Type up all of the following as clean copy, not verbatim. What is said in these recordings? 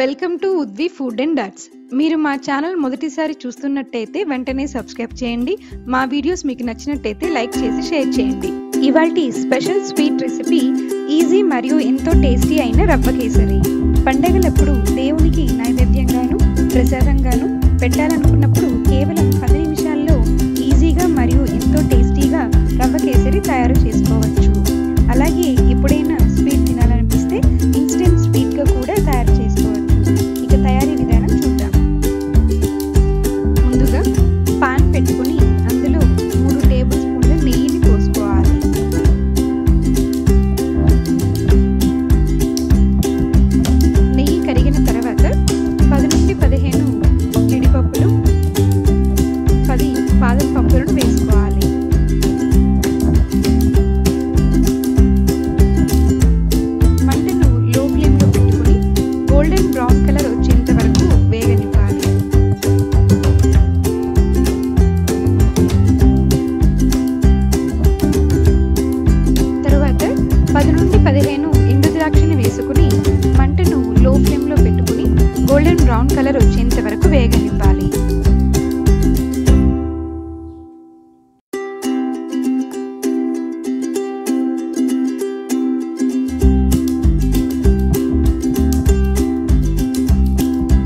Welcome to Udvi food and dots. మీరు మా channel మొదటిసారి చూస్తున్నట్టయితే వెంటనే సబ్స్క్రైబ్ చేయండి. మా వీడియోస్ మీకు నచ్చినట్టయితే లైక్ చేసి షేర్ చేయండి. ఇవాల్టి స్పెషల్ స్వీట్ రెసిపీ ఈజీ మరియు ఎంతో టేస్టీ అయిన రవ్వ కేసరి. పండగలప్పుడు దేవునికి నైవేద్యంగాను ప్రసాదంగాను పెట్టాలనుకున్నప్పుడు కేవలం 10 నిమిషాల్లో ఈజీగా మరియు ఎంతో టేస్టీగా రవ్వ కేసరి తయారు చేసుకోవచ్చు. అలాగే ఎప్పుడైనా స్వీట్ తినాలనిపిస్తే ఇన్స్టెంట్ స్వీట్గా కూడా తయారు చేసుకోవచ్చు. ఇక తయారీ విధానం చూద్దాం. ముందుగా పాన్ పెట్టుకుని అందులో 3 టేబుల్ స్పూన్ల నెయ్యిని పోసుకోవాలి. నెయ్యి కరిగిన తర్వాత 10 నుండి 15 జీడిపప్పులు 10 బాదం పప్పులను వేసుకోవాలి. మంటను లో ఫ్లేమ్లో పెట్టుకుని గోల్డెన్ బ్రౌన్ కలర్ వచ్చేంత వరకు వేగనివ్వాలి. తరువాత 10 నుండి 15 ఎండు ద్రాక్షని వేసుకుని మంటను లో ఫ్లేమ్లో పెట్టుకుని గోల్డెన్ బ్రౌన్ కలర్ వచ్చేంత వరకు వేగనివ్వాలి.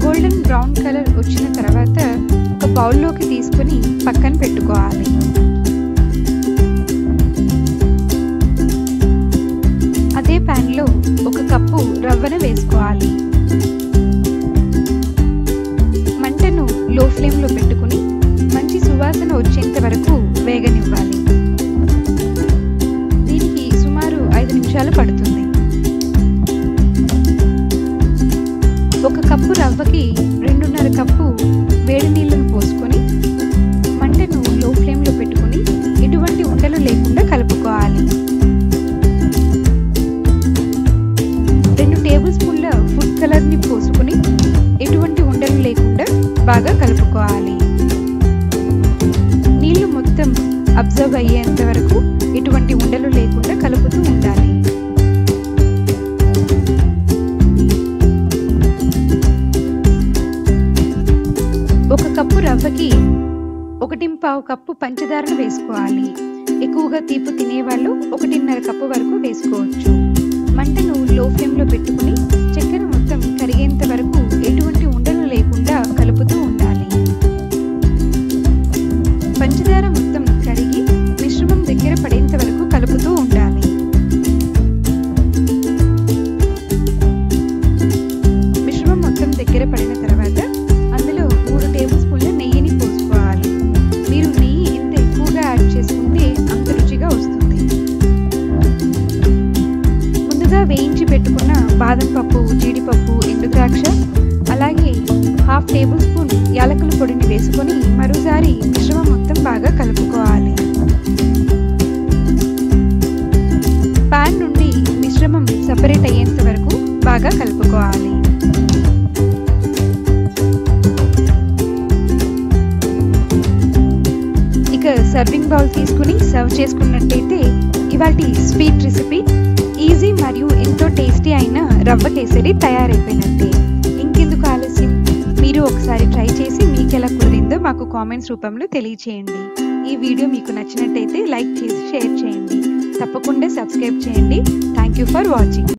గోల్డెన్ బ్రౌన్ కలర్ వచ్చిన తర్వాత ఒక బౌల్లోకి తీసుకుని పక్కన పెట్టుకోవాలి. అదే ప్యాన్లో 1 కప్పు రవ్వను వేసుకోవాలి. మంటను లో ఫ్లేమ్లో పెట్టుకుని మంచి సువాసన వచ్చేంత వరకు వేగనివ్వాలి. దీనికి సుమారు 5 నిమిషాలు పడుతుంది. 1 కప్పు రవ్వకి 2.5 కప్పు వేడి నీళ్ళను పోసుకొని మంటను లో ఫ్లేమ్లో పెట్టుకుని ఎటువంటి ఉండలు లేకుండా కలుపుకోవాలి. 2 టేబుల్ స్పూన్ల ఫుడ్ కలర్ని పోసుకుని ఎటువంటి ఉండలు లేకుండా బాగా కలుపుకోవాలి. నీళ్లు మొత్తం అబ్జర్వ్ అయ్యేంత వరకు ఎటువంటి ఉండలు లేకుండా కలుపుతూ ఉండాలి. ఒక కప్పు రవ్వకి 1.5 కప్పు పంచదారను వేసుకోవాలి. ఎక్కువగా తీపి తినేవాళ్ళు 1.5 కప్పు వరకు వేసుకోవచ్చు. మంటను లో ఫ్లేమ్లో పెట్టుకుని చక్కెర మొత్తం కరిగేంత వరకు ఎటువంటి ఉండలు లేకుండా కలుపుతూ ఉండాలి. పంచదార మొత్తం కరిగి మిశ్రమం దగ్గర పడేంత వరకు కలుపుతూ ఉండాలి. మిశ్రమం మొత్తం దగ్గర పడిన తర్వాత అందులో 3 టేబుల్ స్పూన్ల నెయ్యిని పోసుకోవాలి. మీరు నెయ్యి ఎంత ఎక్కువగా యాడ్ చేసుకుంటే అంత రుచిగా వస్తుంది. ముందుగా వేయించి పెట్టుకున్న బాదం పప్పు, జీడిపప్పు, ఎండు ద్రాక్ష అలాగే 1/2 టేబుల్ స్పూన్ యాలకుల పొడిని వేసుకొని మరోసారి మిశ్రమం మొత్తం బాగా కలుపుకోవాలి. పాన్ నుండి మిశ్రమం సపరేట్ అయ్యేంత వరకు బాగా కలుపుకోవాలి. ఇక సర్వింగ్ బౌల్ తీసుకుని సర్వ్ చేసుకున్నట్టయితే ఇవాల్టి స్వీట్ రెసిపీ ఈజీ మరియు ఎంతో టేస్టీ అయిన రవ్వ కేసరి తయారైపోయినట్టే. ఇంకెందుకు ఆలస్యం, మీరు ఒకసారి ట్రై చేసి మీకు ఎలా కుదిరిందో మాకు కామెంట్స్ రూపంలో తెలియచేయండి. ఈ వీడియో మీకు నచ్చినట్టయితే లైక్ చేసి షేర్ చేయండి. తప్పకుండా సబ్స్క్రైబ్ చేయండి. Thank you for watching.